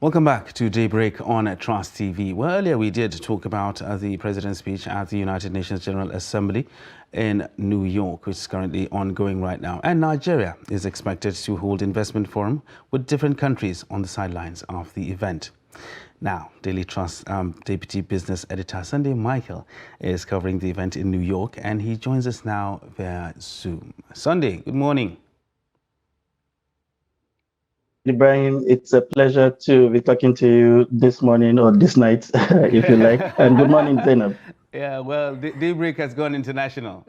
Welcome back to Daybreak on Trust TV. Well, earlier we did talk about the President's speech at the United Nations General Assembly in New York, which is currently ongoing right now. And Nigeria is expected to hold investment forum with different countries on the sidelines of the event. Now, Daily Trust Deputy Business Editor Sunday Michael is covering the event in New York, and he joins us now via Zoom. Sunday, good morning. Ibrahim, it's a pleasure to be talking to you this morning or this night, if you like. And good morning, Zainab. Yeah, well, Daybreak has gone international.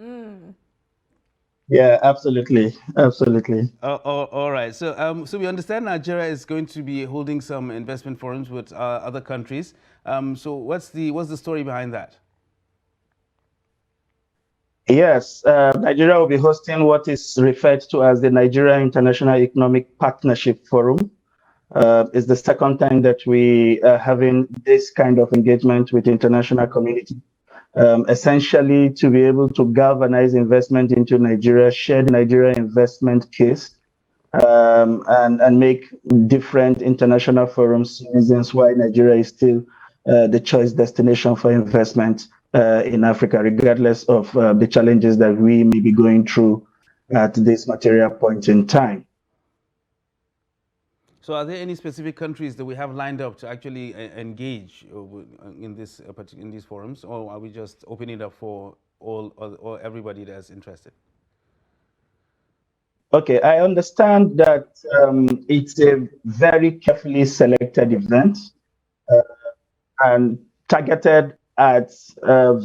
Yeah, absolutely. Absolutely. All right. So we understand Nigeria is going to be holding some investment forums with other countries. So what's the story behind that? Yes, Nigeria will be hosting what is referred to as the Nigeria International Economic Partnership Forum. It's the second time that we are having this kind of engagement with the international community. Essentially to be able to galvanize investment into Nigeria, share the Nigeria investment case, and make different international forums reasons why Nigeria is still the choice destination for investment in Africa, regardless of the challenges that we may be going through at this material point in time. So are there any specific countries that we have lined up to actually engage in these forums, or are we just opening it up for all or everybody that's interested? Okay, I understand that it's a very carefully selected event and targeted at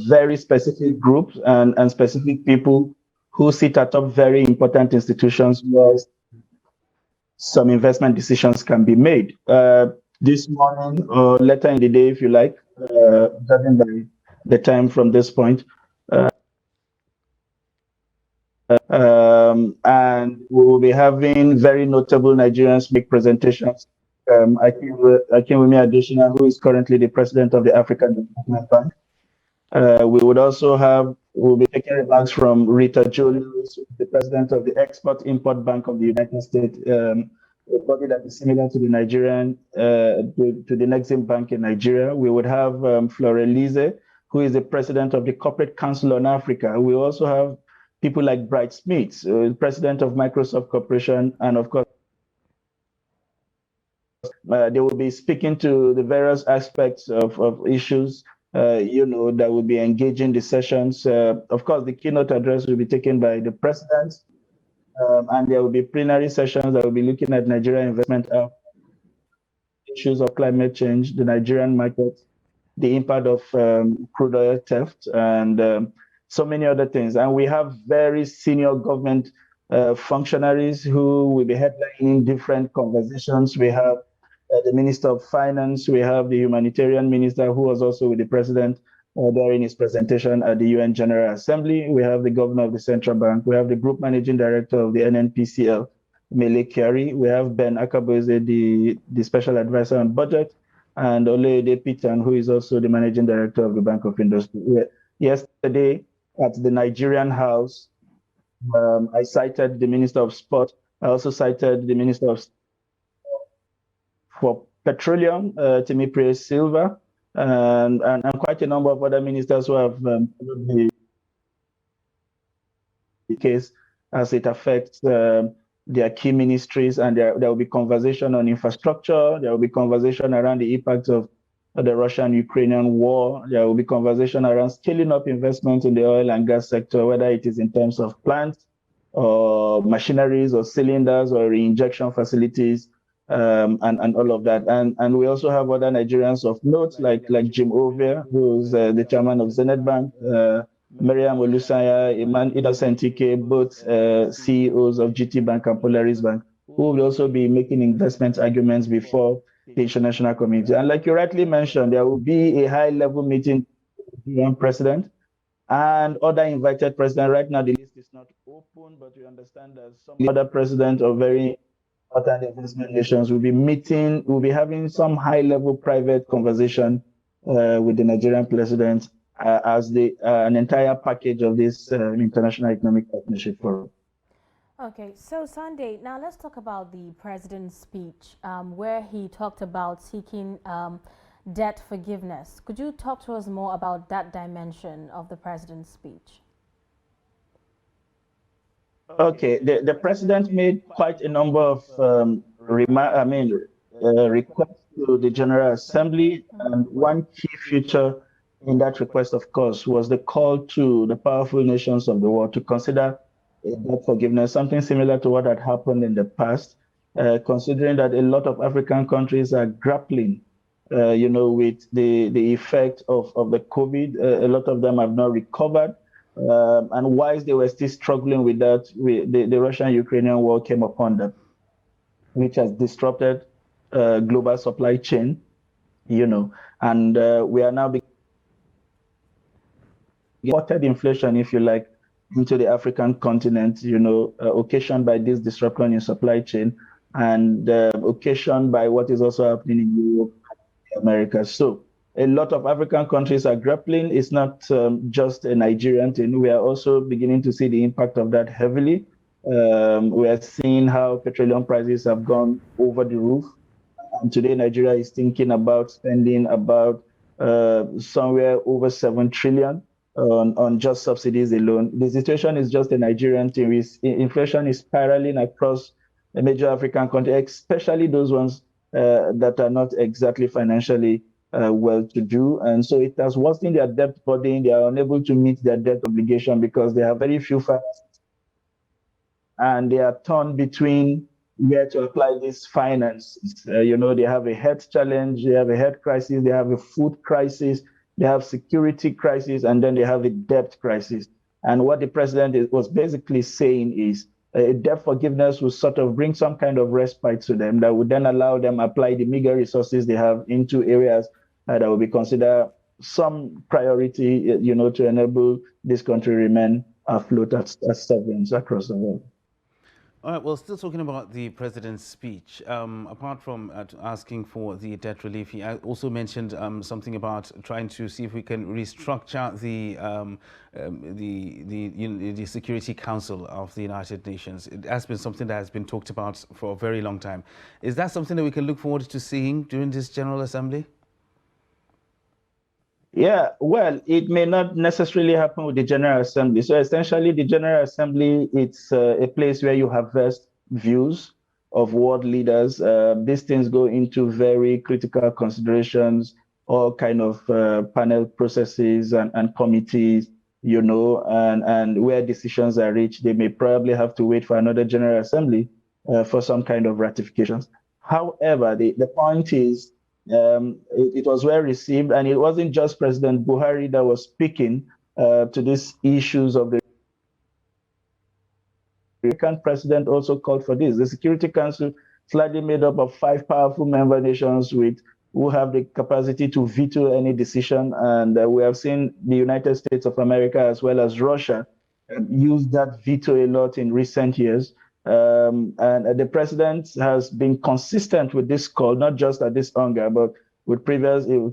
very specific groups and specific people who sit atop very important institutions where some investment decisions can be made. This morning or later in the day, if you like, judging by the time from this point, and we will be having very notable Nigerians make presentations. Akinwumi Adesina, who is currently the president of the African Development Bank. We'll be taking remarks from Rita Julius, the president of the Export-Import Bank of the United States, a body that is similar to the Nigerian, to the Nexim Bank in Nigeria. We would have Florelize, who is the president of the Corporate Council on Africa. We also have people like Bright Smith, president of Microsoft Corporation, and of course, they will be speaking to the various aspects of issues, that will be engaging the sessions. Of course, the keynote address will be taken by the president, and there will be plenary sessions that will be looking at Nigerian investment issues of climate change, the Nigerian market, the impact of crude oil theft, and so many other things. And we have very senior government functionaries who will be headlining different conversations. We have the Minister of Finance, we have the humanitarian minister who was also with the president during his presentation at the UN General Assembly. We have the governor of the central bank. We have the group managing director of the NNPCL, Mele Kyari. We have Ben Akaboze, the special advisor on budget, and Olede Pitan, who is also the managing director of the Bank of Industry. Yesterday at the Nigerian House, I cited the Minister of Sport. I also cited the Minister of for Petroleum, Timipre Silva, and quite a number of other ministers who have the case as it affects their key ministries, and there will be conversation on infrastructure. There will be conversation around the impact of the Russian-Ukrainian war. There will be conversation around scaling up investment in the oil and gas sector, whether it is in terms of plants or machineries or cylinders or reinjection facilities, and all of that. And we also have other Nigerians of note, like Jim Ovia, who's the chairman of Zenith Bank, Miriam Olusanya, Iman Innocent Ike, both CEOs of GT Bank and Polaris Bank, who will also be making investment arguments before the international community. And like you rightly mentioned, there will be a high-level meeting with the UN president and other invited presidents. Right now, the list is not open, but we understand that some other presidents of very important investment nations will be meeting, will be having some high-level private conversation with the Nigerian president as an entire package of this International Economic Partnership Forum. Okay, so Sunday, now let's talk about the president's speech where he talked about seeking debt forgiveness. Could you talk to us more about that dimension of the president's speech? Okay, the president made quite a number of requests to the General Assembly, and one key feature in that request, of course, was the call to the powerful nations of the world to consider debt forgiveness, something similar to what had happened in the past, considering that a lot of African countries are grappling, with the effect of the COVID. A lot of them have not recovered. And whilst they were still struggling with that, the Russian-Ukrainian war came upon them, which has disrupted global supply chain, and we are now imported inflation, if you like, into the African continent, occasioned by this disruption in supply chain, and occasioned by what is also happening in Europe, America. So a lot of African countries are grappling. It's not just a Nigerian thing. We are also beginning to see the impact of that heavily. We are seeing how petroleum prices have gone over the roof. And today, Nigeria is thinking about spending about somewhere over 7 trillion on just subsidies alone. The situation is just a Nigerian thing. Inflation is spiraling across the major African countries, especially those ones that are not exactly financially well-to-do. And so it has worsened their debt burden. They are unable to meet their debt obligation because they have very few funds, and they are torn between where to apply these finances. They have a health challenge, they have a health crisis, they have a food crisis, they have security crisis, and then they have a debt crisis. And what the president was basically saying is debt forgiveness will sort of bring some kind of respite to them that would then allow them apply the meager resources they have into areas that will be considered some priority, to enable this country remain afloat as sovereigns across the world. All right, well, still talking about the president's speech, apart from asking for the debt relief, he also mentioned something about trying to see if we can restructure the Security Council of the United Nations. It has been something that has been talked about for a very long time. Is that something that we can look forward to seeing during this General Assembly? Yeah, well, it may not necessarily happen with the General Assembly. So essentially, the General Assembly, it's a place where you harvest views of world leaders. These things go into very critical considerations, all kind of panel processes and committees, and where decisions are reached, they may probably have to wait for another General Assembly for some kind of ratifications. However, the point is, it was well received, and it wasn't just President Buhari that was speaking to these issues of the American president also called for this. The Security Council, slightly made up of 5 powerful member nations who have the capacity to veto any decision, and we have seen the United States of America as well as Russia use that veto a lot in recent years. And the president has been consistent with this call, not just at this UNGA, but with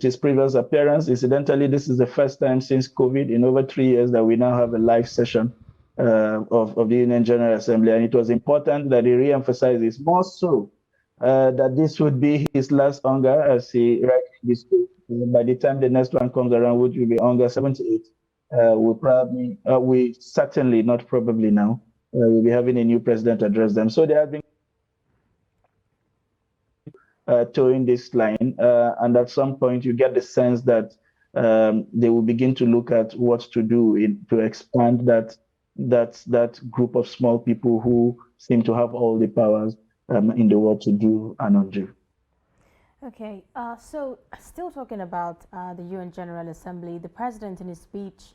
his previous appearance. Incidentally, this is the first time since COVID in over 3 years that we now have a live session of the Union General Assembly. And it was important that he re-emphasizes more so that this would be his last UNGA, as he rightly discussed. By the time the next one comes around, which will be UNGA 78, we certainly, not probably now, we'll be having a new president address them. So they have been towing this line, and at some point you get the sense that they will begin to look at what to do to expand that group of small people who seem to have all the powers in the world to do and undo. Okay, so still talking about the UN General Assembly, the president in his speech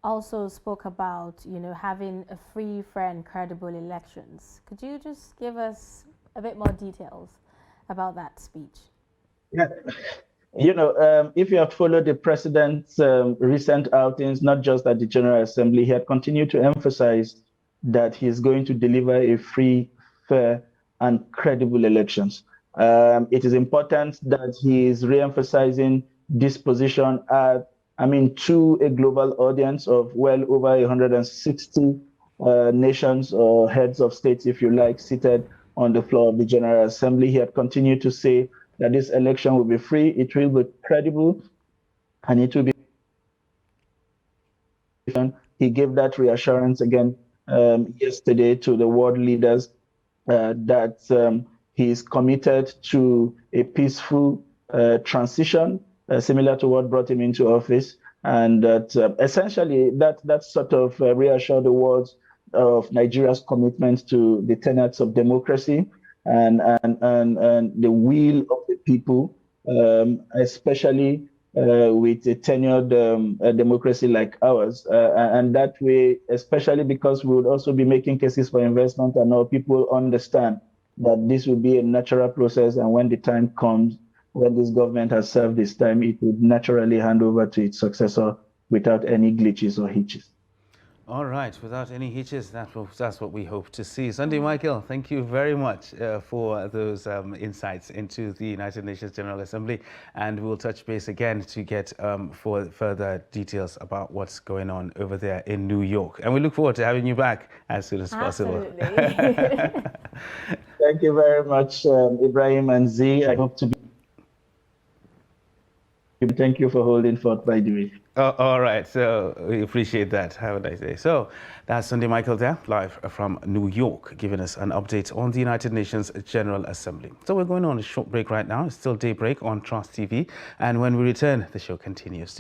also spoke about, having a free, fair, and credible elections. Could you just give us a bit more details about that speech? Yeah, if you have followed the president's recent outings, not just at the General Assembly, he had continued to emphasize that he is going to deliver a free, fair, and credible elections. It is important that he is re-emphasizing this position to a global audience of well over 160 nations or heads of states, if you like, seated on the floor of the General Assembly. He had continued to say that this election will be free, it will be credible, and it will be. He gave that reassurance again yesterday to the world leaders that he is committed to a peaceful transition, similar to what brought him into office, and that essentially that sort of reassured the world of Nigeria's commitment to the tenets of democracy and the will of the people, especially with a tenured democracy like ours. And that way, especially because we would also be making cases for investment, and now people understand that this will be a natural process. And when the time comes, when this government has served its time, it would naturally hand over to its successor without any glitches or hitches. All right, without any hitches, that's what we hope to see. Sunday Michael, thank you very much for those insights into the United Nations General Assembly, and we'll touch base again to get for further details about what's going on over there in New York. And we look forward to having you back as soon as possible. Absolutely. Thank you very much, Ibrahim and Z. I hope to be. Thank you for holding forth, by the way. All right, so we appreciate that. Have a nice day. So that's Sunday Michael there, live from New York, giving us an update on the United Nations General Assembly. So we're going on a short break right now. It's still daybreak on Trust TV. And when we return, the show continues.